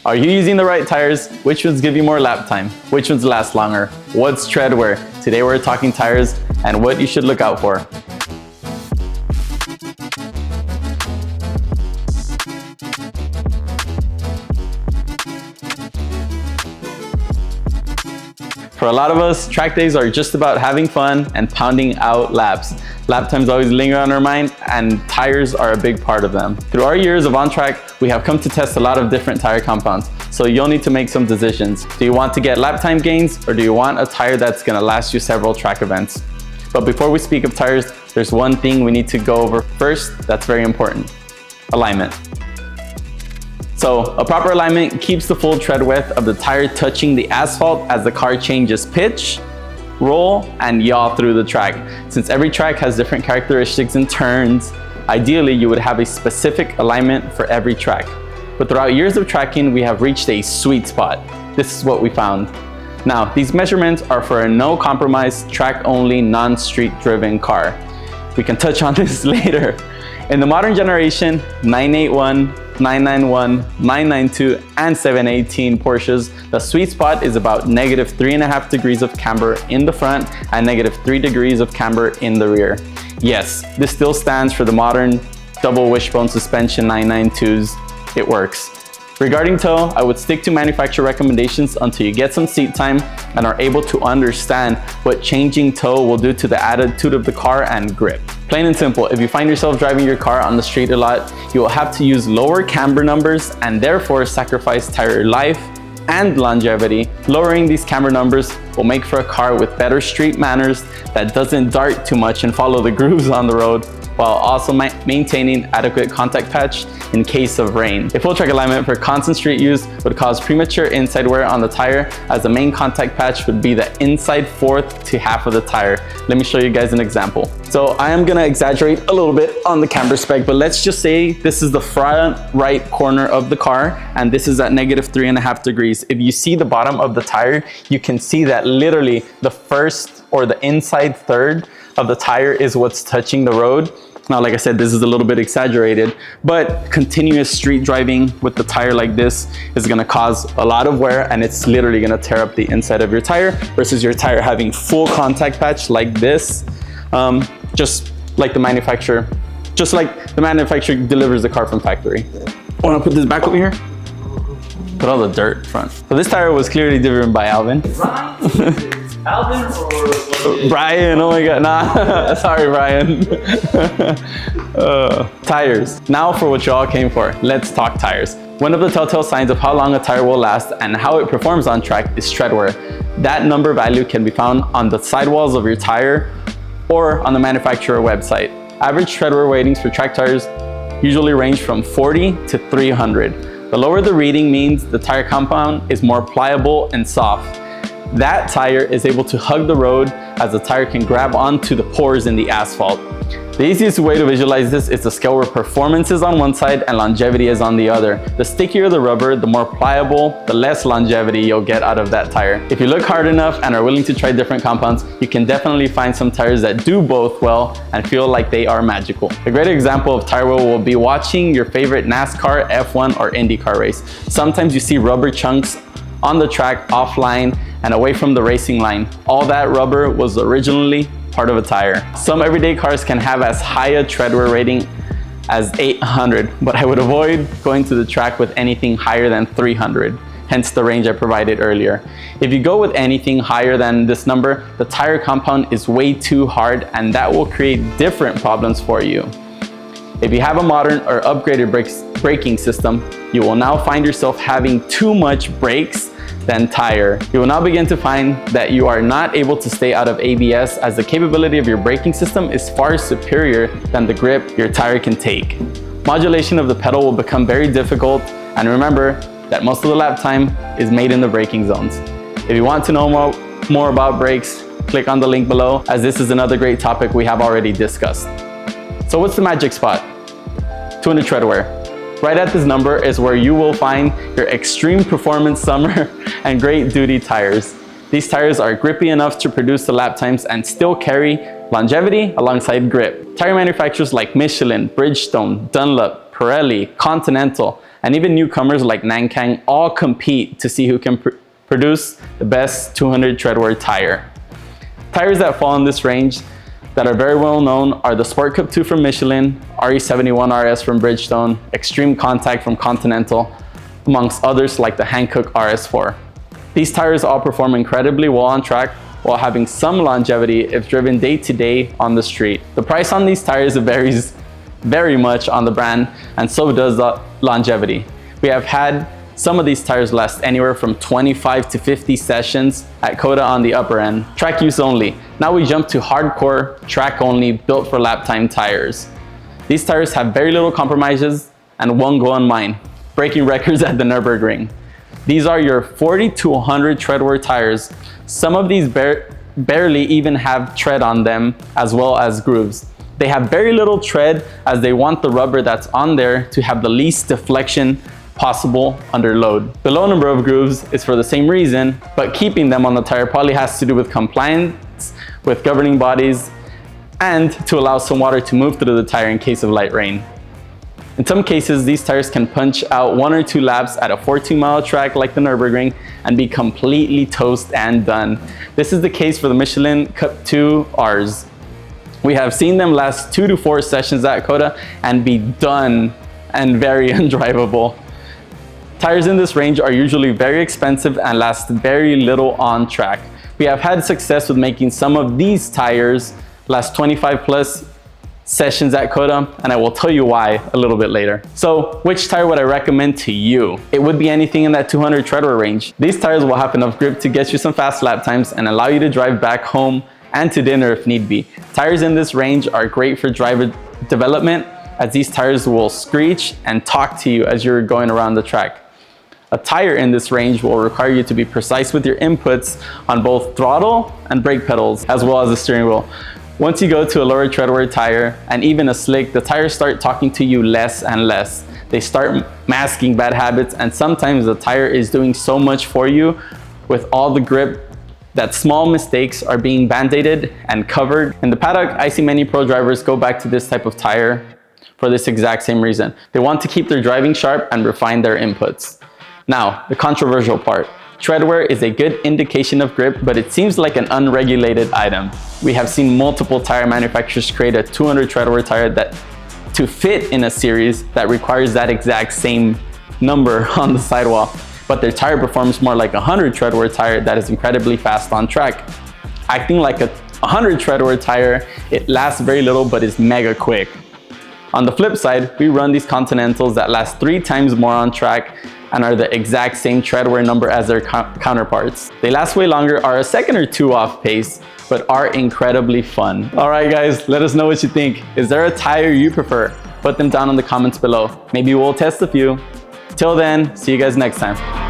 Are you using the right tires? Which ones give you more lap time? Which ones last longer? What's treadwear? Today we're talking tires and what you should look out for. For a lot of us, track days are just about having fun and pounding out laps. Lap times always linger on our mind, and tires are a big part of them. Through our years of on track, we have come to test a lot of different tire compounds, so you'll need to make some decisions. Do you want to get lap time gains, or do you want a tire that's gonna last you several track events? But before we speak of tires, there's one thing we need to go over first that's very important: alignment. So a proper alignment keeps the full tread width of the tire touching the asphalt as the car changes pitch, roll, and yaw through the track. Since every track has different characteristics and turns, ideally you would have a specific alignment for every track. But throughout years of tracking, we have reached a sweet spot. This is what we found. Now, these measurements are for a no compromise, track only, non-street driven car. We can touch on this later. In the modern generation, 981, 991, 992, and 718 Porsches, the sweet spot is about -3.5 degrees of camber in the front and -3 degrees of camber in the rear. Yes, this still stands for the modern double wishbone suspension 992s. It works. Regarding toe, I would stick to manufacturer recommendations until you get some seat time and are able to understand what changing toe will do to the attitude of the car and grip. Plain and simple, if you find yourself driving your car on the street a lot, you will have to use lower camber numbers and therefore sacrifice tire life and longevity. Lowering these camber numbers will make for a car with better street manners that doesn't dart too much and follow the grooves on the road, while also maintaining adequate contact patch in case of rain. A full track alignment for constant street use would cause premature inside wear on the tire, as the main contact patch would be the inside fourth to half of the tire. Let me show you guys an example. So I am gonna exaggerate a little bit on the camber spec, but let's just say this is the front right corner of the car, and this is at -3.5 degrees. If you see the bottom of the tire, you can see that literally the first or the inside third of the tire is what's touching the road. Now, like I said, this is a little bit exaggerated, but continuous street driving with the tire like this is gonna cause a lot of wear, and it's literally gonna tear up the inside of your tire versus your tire having full contact patch like this, just like the manufacturer delivers the car from factory. Wanna put this back over here? Put all the dirt front. So this tire was clearly driven by Alvin. Alvin or Brian, oh my God, nah, sorry Brian. Tires. Now for what you all came for, let's talk tires. One of the telltale signs of how long a tire will last and how it performs on track is tread wear. That number value can be found on the sidewalls of your tire or on the manufacturer website. Average tread wear ratings for track tires usually range from 40 to 300. The lower the reading means the tire compound is more pliable and soft. That tire is able to hug the road as the tire can grab onto the pores in the asphalt. The easiest way to visualize this is the scale where performance is on one side and longevity is on the other. The stickier the rubber, the more pliable, the less longevity you'll get out of that tire. If you look hard enough and are willing to try different compounds, you can definitely find some tires that do both well and feel like they are magical. A great example of tire wear will be watching your favorite NASCAR, F1, or IndyCar race. Sometimes you see rubber chunks on the track offline and away from the racing line. All that rubber was originally part of a tire. Some everyday cars can have as high a tread wear rating as 800, but I would avoid going to the track with anything higher than 300, hence the range I provided earlier. If you go with anything higher than this number, the tire compound is way too hard, and that will create different problems for you. If you have a modern or upgraded braking system, you will now find yourself having too much brakes than tire. You will now begin to find that you are not able to stay out of ABS, as the capability of your braking system is far superior than the grip your tire can take. Modulation of the pedal will become very difficult, and remember that most of the lap time is made in the braking zones. If you want to know more about brakes, click on the link below, as this is another great topic we have already discussed. So what's the magic spot? 200 tread wear. Right at this number is where you will find your extreme performance summer and great duty tires. These tires are grippy enough to produce the lap times and still carry longevity alongside grip. Tire manufacturers like Michelin, Bridgestone, Dunlop, Pirelli, Continental and even newcomers like Nankang all compete to see who can produce the best 200 treadwear tire. Tires that fall in this range that are very well known are the Sport Cup 2 from Michelin, RE71 RS from Bridgestone, Extreme Contact from Continental, amongst others like the Hankook RS4. These tires all perform incredibly well on track while having some longevity if driven day to day on the street. The price on these tires varies very much on the brand, and so does the longevity. We have had some of these tires last anywhere from 25 to 50 sessions at Coda on the upper end, track use only. Now we jump to hardcore, track only, built for lap time tires. These tires have very little compromises and one goal in mind: breaking records at the Nürburgring. These are your 40 to 100 treadwear tires. Some of these barely even have tread on them, as well as grooves. They have very little tread as they want the rubber that's on there to have the least deflection possible under load. The low number of grooves is for the same reason, but keeping them on the tire probably has to do with compliance with governing bodies and to allow some water to move through the tire in case of light rain. In some cases, these tires can punch out 1 or 2 laps at a 14-mile track like the Nürburgring and be completely toast and done. This is the case for the Michelin Cup 2 Rs. We have seen them last 2 to 4 sessions at Coda and be done and very undrivable. Tires in this range are usually very expensive and last very little on track. We have had success with making some of these tires last 25 plus sessions at Coda, and I will tell you why a little bit later. So which tire would I recommend to you? It would be anything in that 200 treadwear range. These tires will have enough grip to get you some fast lap times and allow you to drive back home and to dinner if need be. Tires in this range are great for driver development, as these tires will screech and talk to you as you're going around the track. A tire in this range will require you to be precise with your inputs on both throttle and brake pedals, as well as the steering wheel. Once you go to a lower treadwear tire and even a slick, the tires start talking to you less and less. They start masking bad habits, and sometimes the tire is doing so much for you with all the grip that small mistakes are being band-aided and covered. In the paddock, I see many pro drivers go back to this type of tire for this exact same reason. They want to keep their driving sharp and refine their inputs. Now, the controversial part. Treadwear is a good indication of grip, but it seems like an unregulated item. We have seen multiple tire manufacturers create a 200 treadwear tire that to fit in a series that requires that exact same number on the sidewall, but their tire performs more like a 100 treadwear tire that is incredibly fast on track. Acting like a 100 treadwear tire, it lasts very little but is mega quick. On the flip side, we run these Continentals that last 3 times more on track and are the exact same treadwear number as their counterparts. They last way longer, are a second or 2 off pace, but are incredibly fun. All right guys, let us know what you think. Is there a tire you prefer? Put them down in the comments below. Maybe we'll test a few. Till then, see you guys next time.